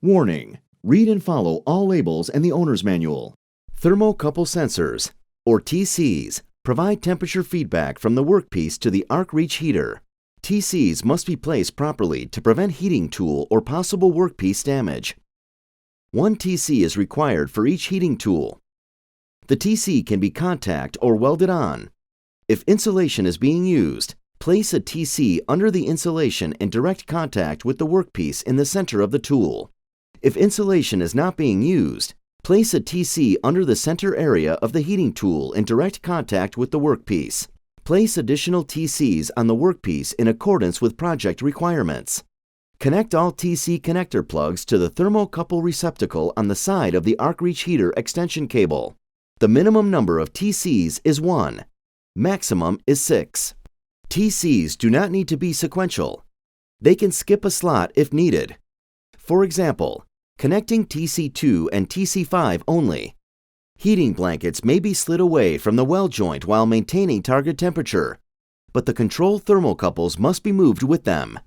Warning: read and follow all labels and the owner's manual. Thermocouple sensors, or TCs, provide temperature feedback from the workpiece to the arc reach heater. TCs must be placed properly to prevent heating tool or possible workpiece damage. One TC is required for each heating tool. The TC can be contact or welded on. If insulation is being used, place a TC under the insulation in direct contact with the workpiece in the center of the tool. If insulation is not being used, place a TC under the center area of the heating tool in direct contact with the workpiece. Place additional TCs on the workpiece in accordance with project requirements. Connect all TC connector plugs to the thermocouple receptacle on the side of the arc reach heater extension cable. The minimum number of TCs is 1. Maximum is 6. TCs do not need to be sequential. They can skip a slot if needed. For example, connecting TC2 and TC5 only. Heating blankets may be slid away from the weld joint while maintaining target temperature, but the control thermocouples must be moved with them.